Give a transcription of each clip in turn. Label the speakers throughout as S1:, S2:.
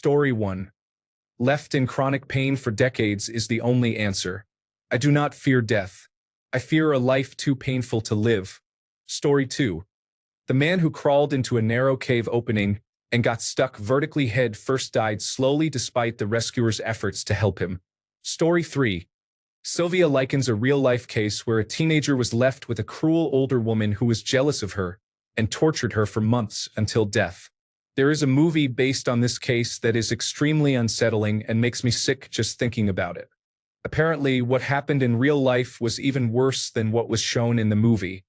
S1: Story 1. Left in chronic pain for decades is the only answer. I do not fear death. I fear a life too painful to live. Story 2. The man who crawled into a narrow cave opening and got stuck vertically head first died slowly despite the rescuer's efforts to help him. Story 3. Sylvia likens a real-life case where a teenager was left with a cruel older woman who was jealous of her and tortured her for months until death. There is a movie based on this case that is extremely unsettling and makes me sick just thinking about it. Apparently, what happened in real life was even worse than what was shown in the movie.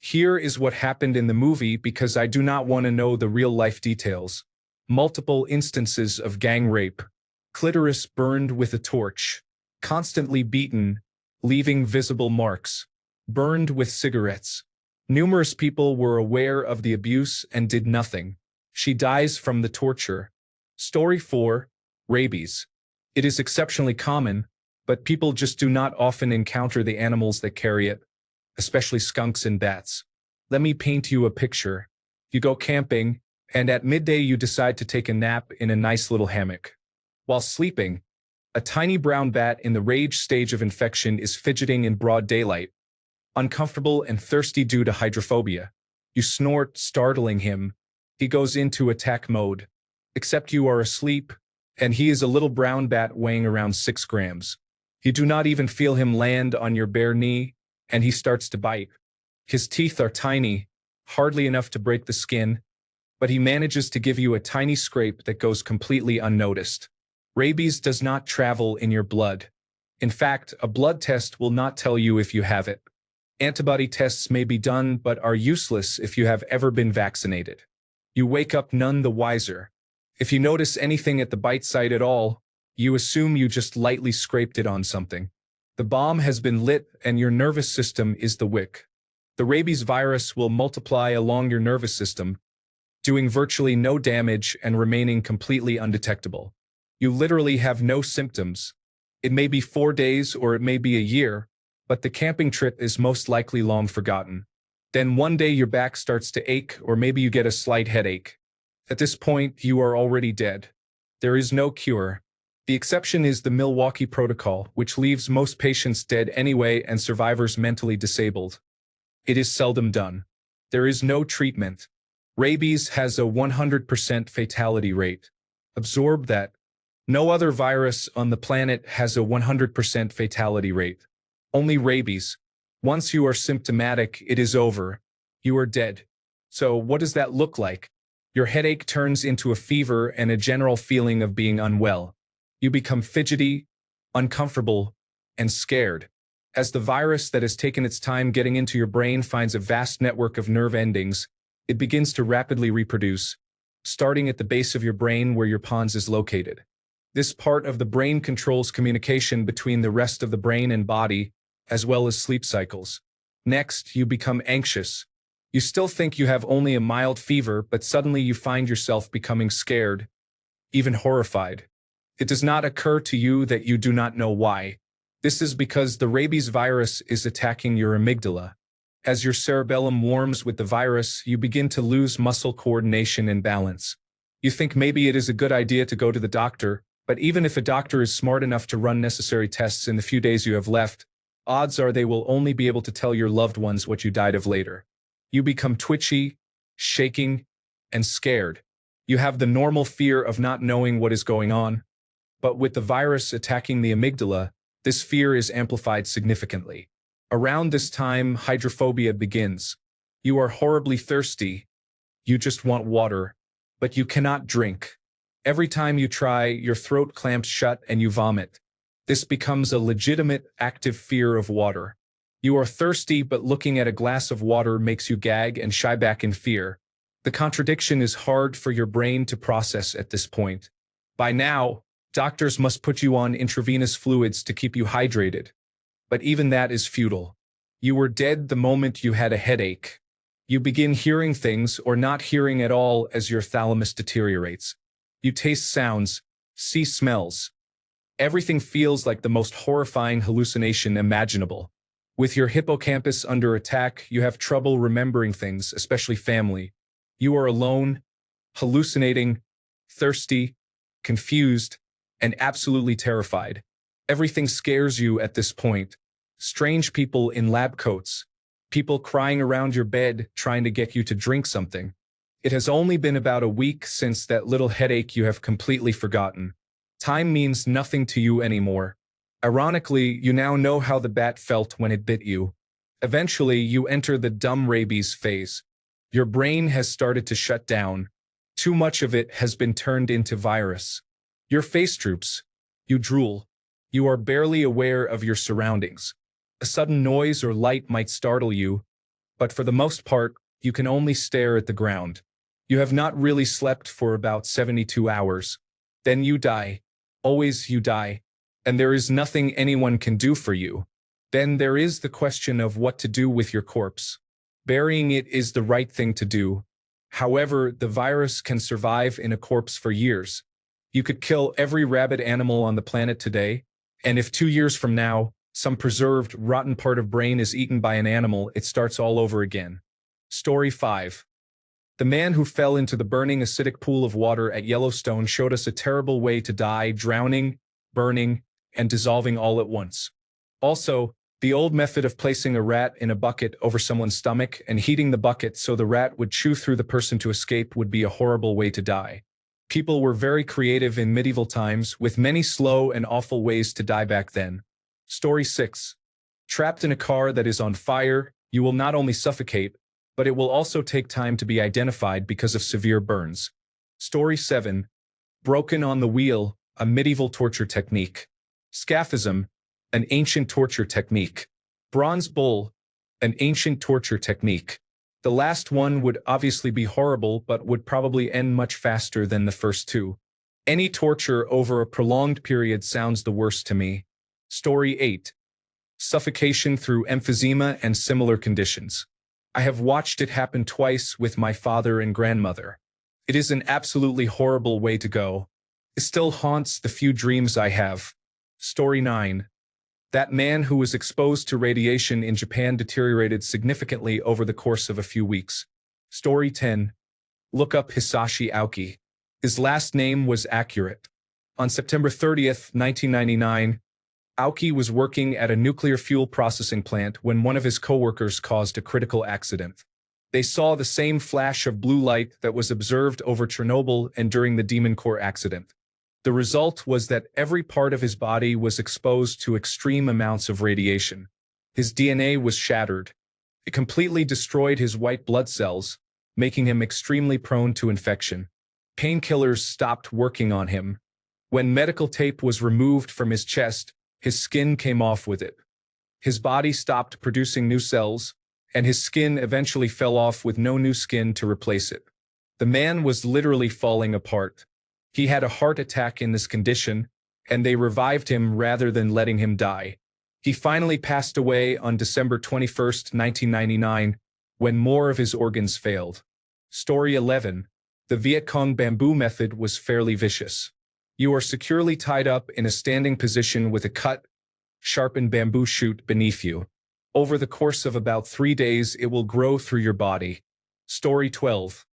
S1: Here is what happened in the movie because I do not want to know the real-life details. Multiple instances of gang rape, clitoris burned with a torch, constantly beaten, leaving visible marks, burned with cigarettes. Numerous people were aware of the abuse and did nothing. She dies from the torture. Story 4. Rabies. It is exceptionally common, but people just do not often encounter the animals that carry it, especially skunks and bats. Let me paint you a picture. You go camping, and at midday you decide to take a nap in a nice little hammock. While sleeping, a tiny brown bat in the rage stage of infection is fidgeting in broad daylight, uncomfortable and thirsty due to hydrophobia. You snort, startling him. He goes into attack mode. Except you are asleep, and he is a little brown bat weighing around 6 grams. You do not even feel him land on your bare knee, and he starts to bite. His teeth are tiny, hardly enough to break the skin, but he manages to give you a tiny scrape that goes completely unnoticed. Rabies does not travel in your blood. In fact, a blood test will not tell you if you have it. Antibody tests may be done but are useless if you have ever been vaccinated. You wake up none the wiser. If you notice anything at the bite site at all, you assume you just lightly scraped it on something. The bomb has been lit and your nervous system is the wick. The rabies virus will multiply along your nervous system, doing virtually no damage and remaining completely undetectable. You literally have no symptoms. It may be 4 days or it may be a year, but the camping trip is most likely long forgotten. Then one day your back starts to ache or maybe you get a slight headache. At this point, you are already dead. There is no cure. The exception is the Milwaukee Protocol, which leaves most patients dead anyway and survivors mentally disabled. It is seldom done. There is no treatment. Rabies has a 100% fatality rate. Absorb that. No other virus on the planet has a 100% fatality rate. Only rabies. Once you are symptomatic, it is over. You are dead. So what does that look like? Your headache turns into a fever and a general feeling of being unwell. You become fidgety, uncomfortable, and scared. As the virus that has taken its time getting into your brain finds a vast network of nerve endings, it begins to rapidly reproduce, starting at the base of your brain where your pons is located. This part of the brain controls communication between the rest of the brain and body, as well as sleep cycles. Next, you become anxious. You still think you have only a mild fever, but suddenly you find yourself becoming scared, even horrified. It does not occur to you that you do not know why. This is because the rabies virus is attacking your amygdala. As your cerebellum warms with the virus, you begin to lose muscle coordination and balance. You think maybe it is a good idea to go to the doctor, but even if a doctor is smart enough to run necessary tests in the few days you have left, odds are they will only be able to tell your loved ones what you died of later. You become twitchy, shaking, and scared. You have the normal fear of not knowing what is going on, but with the virus attacking the amygdala, this fear is amplified significantly. Around this time, hydrophobia begins. You are horribly thirsty. You just want water, but you cannot drink. Every time you try, your throat clamps shut and you vomit. This becomes a legitimate, active fear of water. You are thirsty, but looking at a glass of water makes you gag and shy back in fear. The contradiction is hard for your brain to process at this point. By now, doctors must put you on intravenous fluids to keep you hydrated. But even that is futile. You were dead the moment you had a headache. You begin hearing things or not hearing at all as your thalamus deteriorates. You taste sounds, see smells. Everything feels like the most horrifying hallucination imaginable. With your hippocampus under attack, you have trouble remembering things, especially family. You are alone, hallucinating, thirsty, confused, and absolutely terrified. Everything scares you at this point. Strange people in lab coats, people crying around your bed trying to get you to drink something. It has only been about a week since that little headache you have completely forgotten. Time means nothing to you anymore. Ironically, you now know how the bat felt when it bit you. Eventually, you enter the dumb rabies phase. Your brain has started to shut down. Too much of it has been turned into virus. Your face droops. You drool. You are barely aware of your surroundings. A sudden noise or light might startle you, but for the most part, you can only stare at the ground. You have not really slept for about 72 hours. Then you die. Always you die. And there is nothing anyone can do for you. Then there is the question of what to do with your corpse. Burying it is the right thing to do. However, the virus can survive in a corpse for years. You could kill every rabid animal on the planet today, and if 2 years from now, some preserved, rotten part of brain is eaten by an animal, it starts all over again. Story 5. The man who fell into the burning acidic pool of water at Yellowstone showed us a terrible way to die, drowning, burning, and dissolving all at once. Also, the old method of placing a rat in a bucket over someone's stomach and heating the bucket so the rat would chew through the person to escape would be a horrible way to die. People were very creative in medieval times, with many slow and awful ways to die back then. Story 6. Trapped in a car that is on fire, you will not only suffocate, but it will also take time to be identified because of severe burns. Story 7. Broken on the wheel, a medieval torture technique. Scaphism, an ancient torture technique. Bronze bull, an ancient torture technique. The last one would obviously be horrible, but would probably end much faster than the first two. Any torture over a prolonged period sounds the worst to me. Story 8. Suffocation through emphysema and similar conditions. I have watched it happen twice with my father and grandmother. It is an absolutely horrible way to go. It still haunts the few dreams I have. Story 9. That man who was exposed to radiation in Japan deteriorated significantly over the course of a few weeks. Story 10. Look up Hisashi Aoki. His last name was accurate. On September 30th, 1999, Aoki was working at a nuclear fuel processing plant when one of his coworkers caused a critical accident. They saw the same flash of blue light that was observed over Chernobyl and during the Demon Core accident. The result was that every part of his body was exposed to extreme amounts of radiation. His DNA was shattered. It completely destroyed his white blood cells, making him extremely prone to infection. Painkillers stopped working on him. When medical tape was removed from his chest, his skin came off with it. His body stopped producing new cells, and his skin eventually fell off with no new skin to replace it. The man was literally falling apart. He had a heart attack in this condition, and they revived him rather than letting him die. He finally passed away on December 21st, 1999, when more of his organs failed. Story 11. The Viet Cong bamboo method was fairly vicious. You are securely tied up in a standing position with a cut, sharpened bamboo shoot beneath you. Over the course of about 3 days, it will grow through your body. Story 12.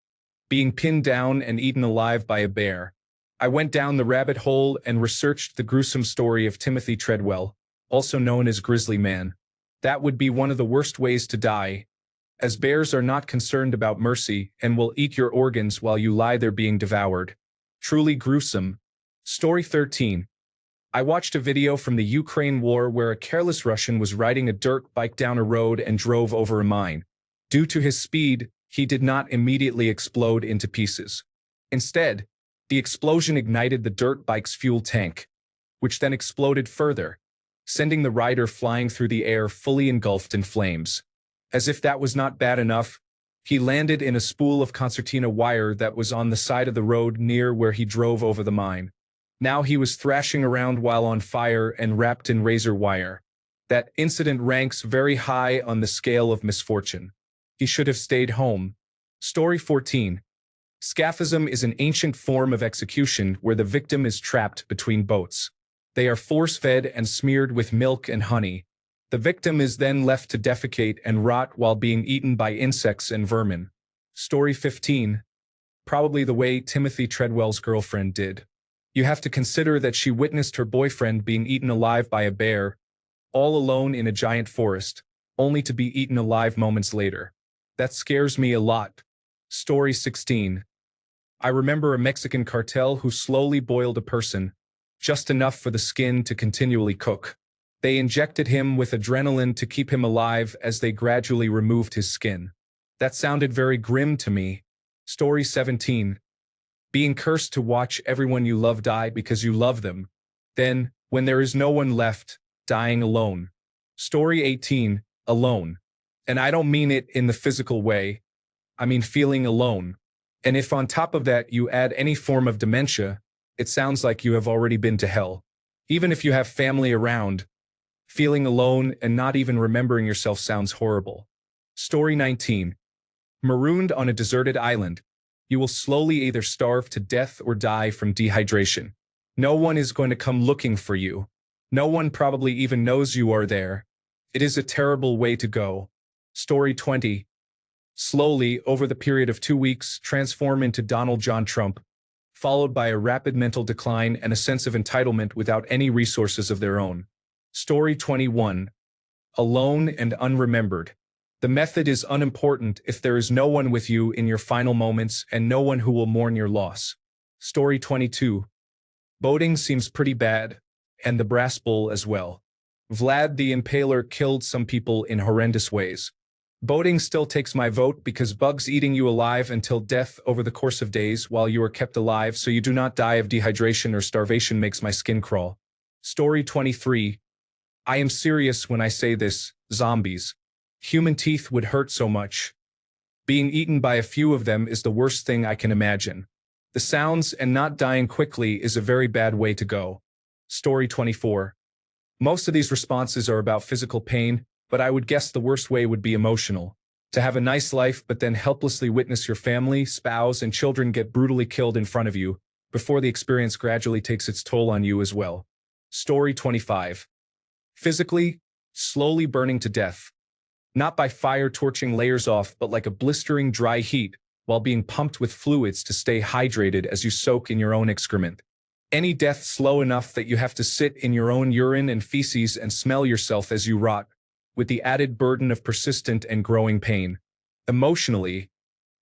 S1: Being pinned down and eaten alive by a bear. I went down the rabbit hole and researched the gruesome story of Timothy Treadwell, also known as Grizzly Man. That would be one of the worst ways to die, as bears are not concerned about mercy and will eat your organs while you lie there being devoured. Truly gruesome. Story 13. I watched a video from the Ukraine war where a careless Russian was riding a dirt bike down a road and drove over a mine. Due to his speed, he did not immediately explode into pieces. Instead, the explosion ignited the dirt bike's fuel tank, which then exploded further, sending the rider flying through the air fully engulfed in flames. As if that was not bad enough, he landed in a spool of concertina wire that was on the side of the road near where he drove over the mine. Now he was thrashing around while on fire and wrapped in razor wire. That incident ranks very high on the scale of misfortune. He should have stayed home. Story 14. Scaphism is an ancient form of execution where the victim is trapped between boats. They are force-fed and smeared with milk and honey. The victim is then left to defecate and rot while being eaten by insects and vermin. Story 15. Probably the way Timothy Treadwell's girlfriend did. You have to consider that she witnessed her boyfriend being eaten alive by a bear, all alone in a giant forest, only to be eaten alive moments later. That scares me a lot. Story 16. I remember a Mexican cartel who slowly boiled a person, just enough for the skin to continually cook. They injected him with adrenaline to keep him alive as they gradually removed his skin. That sounded very grim to me. Story 17. Being cursed to watch everyone you love die because you love them. Then, when there is no one left, dying alone. Story 18. Alone. And I don't mean it in the physical way. I mean feeling alone. And if on top of that you add any form of dementia, it sounds like you have already been to hell. Even if you have family around, feeling alone and not even remembering yourself sounds horrible. Story 19. Marooned on a deserted island. You will slowly either starve to death or die from dehydration. No one is going to come looking for you. No one probably even knows you are there. It is a terrible way to go. Story 20. Slowly, over the period of 2 weeks, transform into Donald John Trump, followed by a rapid mental decline and a sense of entitlement without any resources of their own. Story 21. Alone and unremembered. The method is unimportant if there is no one with you in your final moments and no one who will mourn your loss. Story 22. Boating seems pretty bad, and the brass bull as well. Vlad the Impaler killed some people in horrendous ways. Boating still takes my vote because bugs eating you alive until death over the course of days while you are kept alive so you do not die of dehydration or starvation makes my skin crawl. Story 23. I am serious when I say this, zombies. Human teeth would hurt so much. Being eaten by a few of them is the worst thing I can imagine. The sounds and not dying quickly is a very bad way to go. Story 24. Most of these responses are about physical pain, but I would guess the worst way would be emotional. To have a nice life but then helplessly witness your family, spouse, and children get brutally killed in front of you, before the experience gradually takes its toll on you as well. Story 25. Physically, slowly burning to death. Not by fire torching layers off, but like a blistering dry heat, while being pumped with fluids to stay hydrated as you soak in your own excrement. Any death slow enough that you have to sit in your own urine and feces and smell yourself as you rot, with the added burden of persistent and growing pain. Emotionally,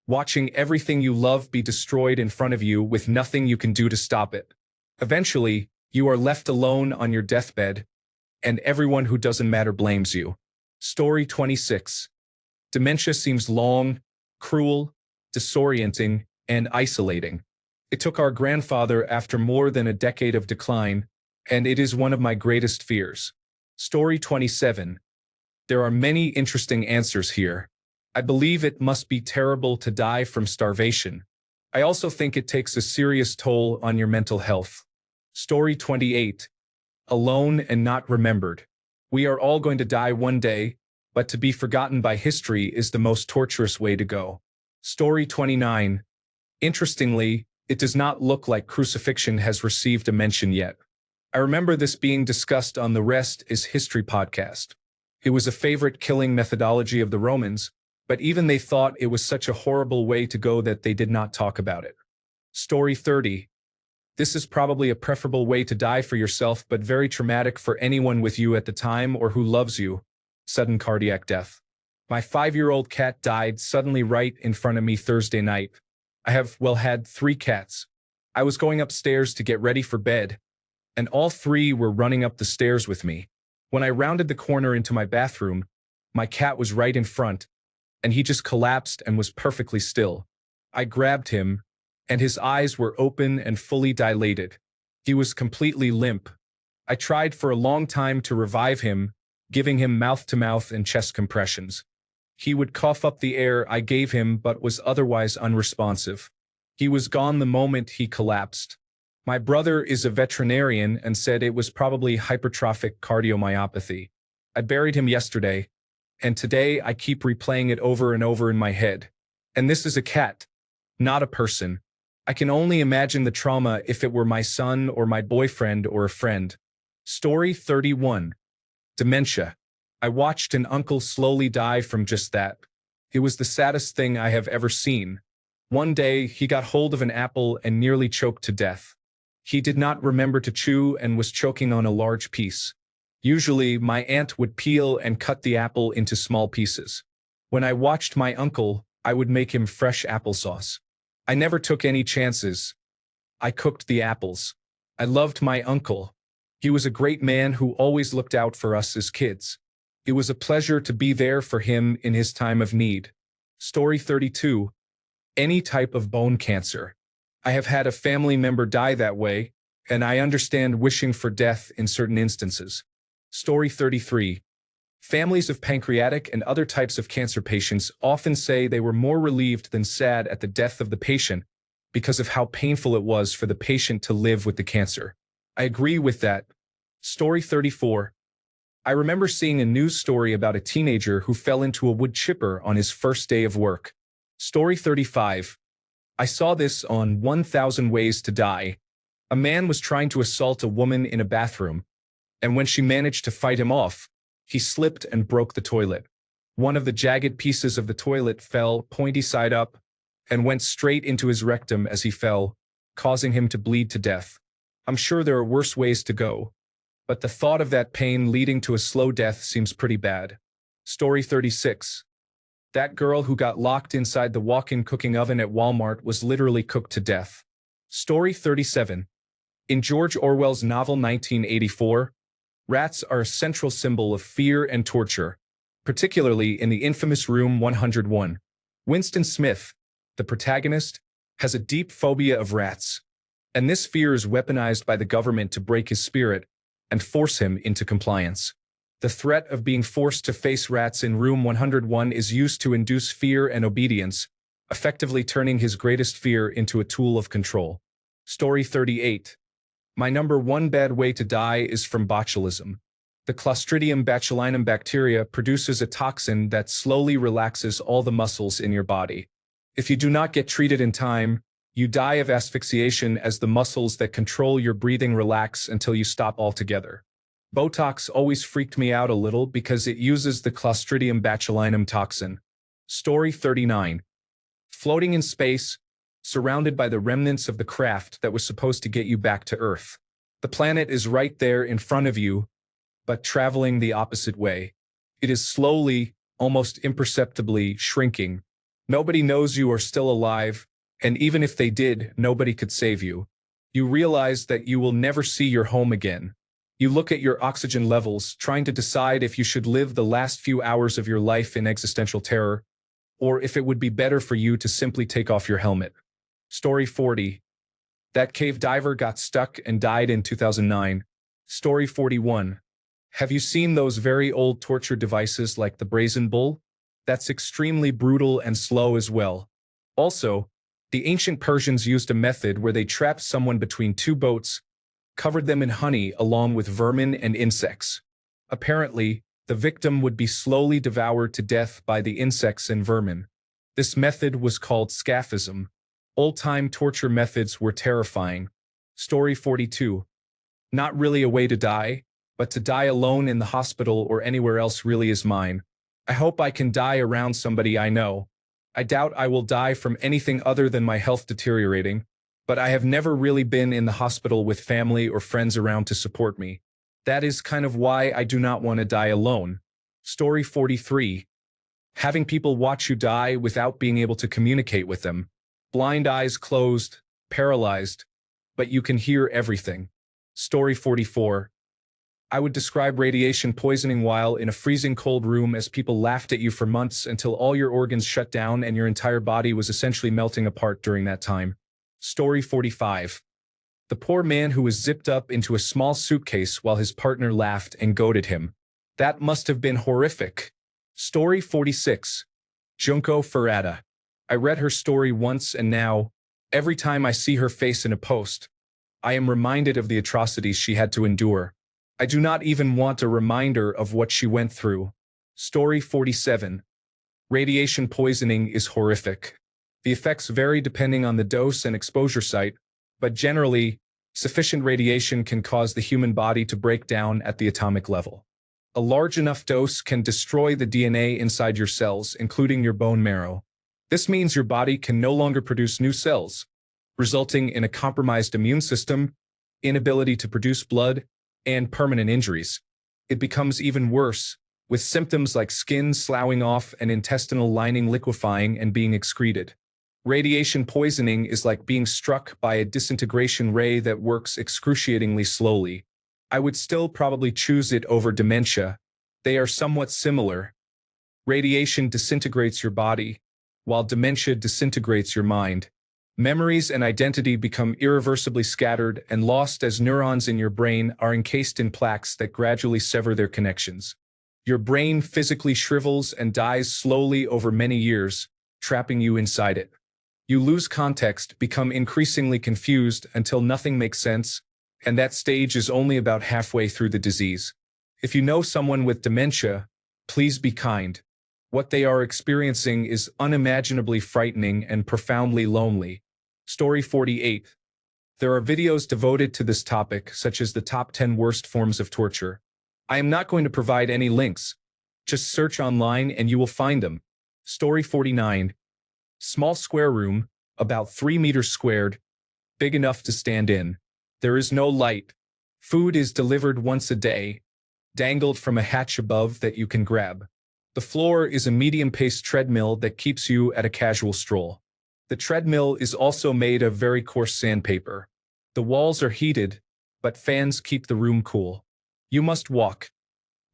S1: watching everything you love be destroyed in front of you with nothing you can do to stop it. Eventually, you are left alone on your deathbed, and everyone who doesn't matter blames you. Story 26. Dementia seems long, cruel, disorienting, and isolating. It took our grandfather after more than a decade of decline, and it is one of my greatest fears. Story 27. There are many interesting answers here. I believe it must be terrible to die from starvation. I also think it takes a serious toll on your mental health. Story 28. Alone and not remembered. We are all going to die one day, but to be forgotten by history is the most torturous way to go. Story 29. Interestingly, it does not look like crucifixion has received a mention yet. I remember this being discussed on the Rest is History podcast. It was a favorite killing methodology of the Romans, but even they thought it was such a horrible way to go that they did not talk about it. Story 30. This is probably a preferable way to die for yourself, but very traumatic for anyone with you at the time or who loves you. Sudden cardiac death. My 5-year-old cat died suddenly right in front of me Thursday night. I have, had 3 cats. I was going upstairs to get ready for bed, and all 3 were running up the stairs with me. When I rounded the corner into my bathroom, my cat was right in front, and he just collapsed and was perfectly still. I grabbed him, and his eyes were open and fully dilated. He was completely limp. I tried for a long time to revive him, giving him mouth-to-mouth and chest compressions. He would cough up the air I gave him but was otherwise unresponsive. He was gone the moment he collapsed. My brother is a veterinarian and said it was probably hypertrophic cardiomyopathy. I buried him yesterday, and today I keep replaying it over and over in my head. And this is a cat, not a person. I can only imagine the trauma if it were my son or my boyfriend or a friend. Story 31. Dementia. I watched an uncle slowly die from just that. It was the saddest thing I have ever seen. One day, he got hold of an apple and nearly choked to death. He did not remember to chew and was choking on a large piece. Usually, my aunt would peel and cut the apple into small pieces. When I watched my uncle, I would make him fresh applesauce. I never took any chances. I cooked the apples. I loved my uncle. He was a great man who always looked out for us as kids. It was a pleasure to be there for him in his time of need. Story 32. Any type of bone cancer. I have had a family member die that way, and I understand wishing for death in certain instances. Story 33. Families of pancreatic and other types of cancer patients often say they were more relieved than sad at the death of the patient because of how painful it was for the patient to live with the cancer. I agree with that. Story 34. I remember seeing a news story about a teenager who fell into a wood chipper on his first day of work. Story 35. I saw this on 1000 Ways to Die. A man was trying to assault a woman in a bathroom, and when she managed to fight him off, he slipped and broke the toilet. One of the jagged pieces of the toilet fell pointy side up and went straight into his rectum as he fell, causing him to bleed to death. I'm sure there are worse ways to go, but the thought of that pain leading to a slow death seems pretty bad. Story 36. That girl who got locked inside the walk-in cooking oven at Walmart was literally cooked to death. Story 37. In George Orwell's novel 1984, rats are a central symbol of fear and torture, particularly in the infamous Room 101. Winston Smith, the protagonist, has a deep phobia of rats, and this fear is weaponized by the government to break his spirit and force him into compliance. The threat of being forced to face rats in Room 101 is used to induce fear and obedience, effectively turning his greatest fear into a tool of control. Story 38. My number one bad way to die is from botulism. The Clostridium botulinum bacteria produces a toxin that slowly relaxes all the muscles in your body. If you do not get treated in time, you die of asphyxiation as the muscles that control your breathing relax until you stop altogether. Botox always freaked me out a little because it uses the Clostridium botulinum toxin. Story 39. Floating in space, surrounded by the remnants of the craft that was supposed to get you back to Earth. The planet is right there in front of you, but traveling the opposite way. It is slowly, almost imperceptibly, shrinking. Nobody knows you are still alive, and even if they did, nobody could save you. You realize that you will never see your home again. You look at your oxygen levels, trying to decide if you should live the last few hours of your life in existential terror, or if it would be better for you to simply take off your helmet. Story 40. That cave diver got stuck and died in 2009. Story 41. Have you seen those very old torture devices like the brazen bull? That's extremely brutal and slow as well. Also, the ancient Persians used a method where they trapped someone between two boats, covered them in honey along with vermin and insects. Apparently, the victim would be slowly devoured to death by the insects and vermin. This method was called scaphism. Old-time torture methods were terrifying. Story 42. Not really a way to die, but to die alone in the hospital or anywhere else really is mine. I hope I can die around somebody I know. I doubt I will die from anything other than my health deteriorating, but I have never really been in the hospital with family or friends around to support me. That is kind of why I do not want to die alone. Story 43. Having people watch you die without being able to communicate with them. Blind eyes closed, paralyzed, but you can hear everything. Story 44. I would describe radiation poisoning while in a freezing cold room as people laughed at you for months until all your organs shut down and your entire body was essentially melting apart during that time. Story 45. The poor man who was zipped up into a small suitcase while his partner laughed and goaded him. That must have been horrific. Story 46. Junko Furuta. I read her story once and now, every time I see her face in a post, I am reminded of the atrocities she had to endure. I do not even want a reminder of what she went through. Story 47. Radiation poisoning is horrific. The effects vary depending on the dose and exposure site, but generally, sufficient radiation can cause the human body to break down at the atomic level. A large enough dose can destroy the DNA inside your cells, including your bone marrow. This means your body can no longer produce new cells, resulting in a compromised immune system inability to produce blood, and permanent injuries. It becomes even worse, with symptoms like skin sloughing off and intestinal lining liquefying and being excreted. Radiation poisoning is like being struck by a disintegration ray that works excruciatingly slowly. I would still probably choose it over dementia. They are somewhat similar. Radiation disintegrates your body, while dementia disintegrates your mind. Memories and identity become irreversibly scattered and lost as neurons in your brain are encased in plaques that gradually sever their connections. Your brain physically shrivels and dies slowly over many years, trapping you inside it. You lose context, become increasingly confused until nothing makes sense, and that stage is only about halfway through the disease. If you know someone with dementia, please be kind. What they are experiencing is unimaginably frightening and profoundly lonely. Story 48. There are videos devoted to this topic, such as the top 10 worst forms of torture. I am not going to provide any links. Just search online and you will find them. Story 49. Small square room, about 3 meters squared, big enough to stand in. There is no light. Food is delivered once a day, dangled from a hatch above that you can grab. The floor is a medium-paced treadmill that keeps you at a casual stroll. The treadmill is also made of very coarse sandpaper. The walls are heated, but fans keep the room cool. You must walk.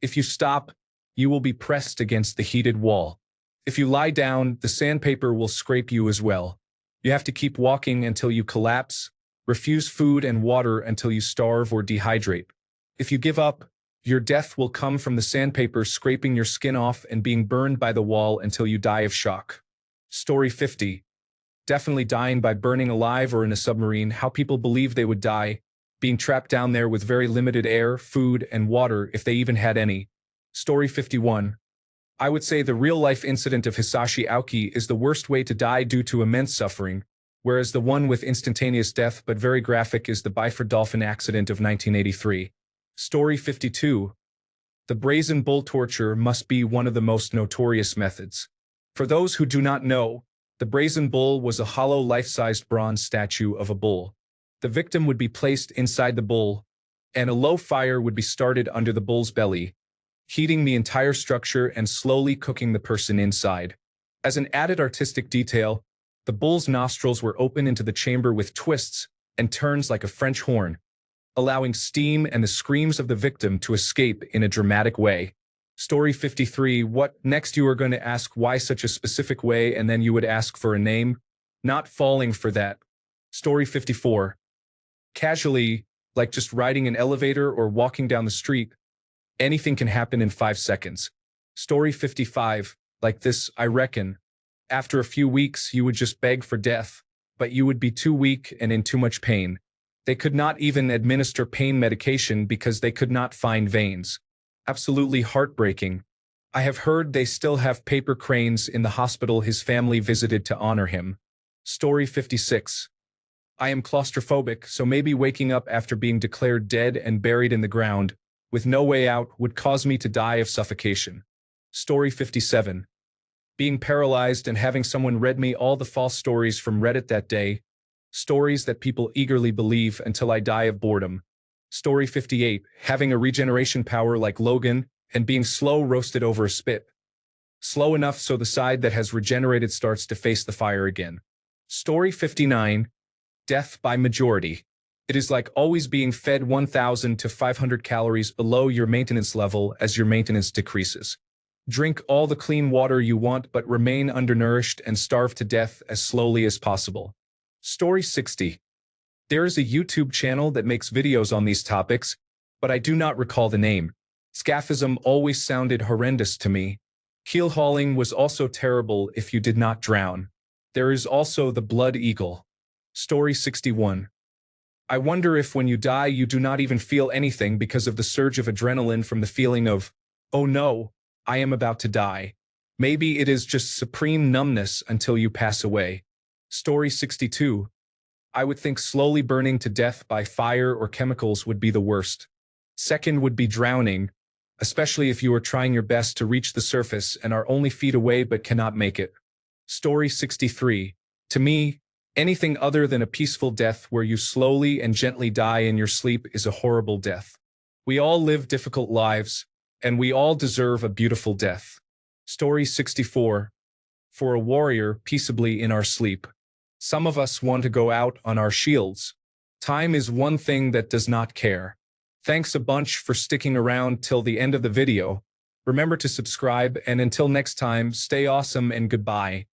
S1: If you stop, you will be pressed against the heated wall. If you lie down, the sandpaper will scrape you as well. You have to keep walking until you collapse, refuse food and water until you starve or dehydrate. If you give up, your death will come from the sandpaper scraping your skin off and being burned by the wall until you die of shock. Story 50. Definitely dying by burning alive or in a submarine. How people believe they would die, being trapped down there with very limited air, food, and water if they even had any. Story 51. I would say the real-life incident of Hisashi Aoki is the worst way to die due to immense suffering, whereas the one with instantaneous death but very graphic is the Byford Dolphin accident of 1983. Story 52. The brazen bull torture must be one of the most notorious methods. For those who do not know, the brazen bull was a hollow life-sized bronze statue of a bull. The victim would be placed inside the bull, and a low fire would be started under the bull's belly, heating the entire structure and slowly cooking the person inside. As an added artistic detail, the bull's nostrils were open into the chamber with twists and turns like a French horn, allowing steam and the screams of the victim to escape in a dramatic way. Story 53. What next? You are going to ask why such a specific way, and then you would ask for a name. Not falling for that. Story 54. Casually, like just riding an elevator or walking down the street, anything can happen in 5 seconds. Story 55. Like this, I reckon. After a few weeks, you would just beg for death, but you would be too weak and in too much pain. They could not even administer pain medication because they could not find veins. Absolutely heartbreaking. I have heard they still have paper cranes in the hospital his family visited to honor him. Story 56. I am claustrophobic, so maybe waking up after being declared dead and buried in the ground, with no way out, would cause me to die of suffocation. Story 57. Being paralyzed and having someone read me all the false stories from Reddit that day. Stories that people eagerly believe until I die of boredom. Story 58. Having a regeneration power like Logan and being slow roasted over a spit. Slow enough so the side that has regenerated starts to face the fire again. Story 59. Death by majority. It is like always being fed 1,000 to 500 calories below your maintenance level as your maintenance decreases. Drink all the clean water you want but remain undernourished and starve to death as slowly as possible. Story 60. There is a YouTube channel that makes videos on these topics, but I do not recall the name. Scaphism always sounded horrendous to me. Keel hauling was also terrible if you did not drown. There is also the blood eagle. Story 61. I wonder if when you die you do not even feel anything because of the surge of adrenaline from the feeling of, oh no, I am about to die. Maybe it is just supreme numbness until you pass away. Story 62. I would think slowly burning to death by fire or chemicals would be the worst. Second would be drowning, especially if you are trying your best to reach the surface and are only feet away but cannot make it. Story 63. To me, Anything other than a peaceful death where you slowly and gently die in your sleep is a horrible death. We all live difficult lives, and we all deserve a beautiful death. Story 64. For a warrior peaceably in our sleep. Some of us want to go out on our shields. Time is one thing that does not care. Thanks a bunch for sticking around till the end of the video. Remember to subscribe, and until next time, stay awesome and goodbye.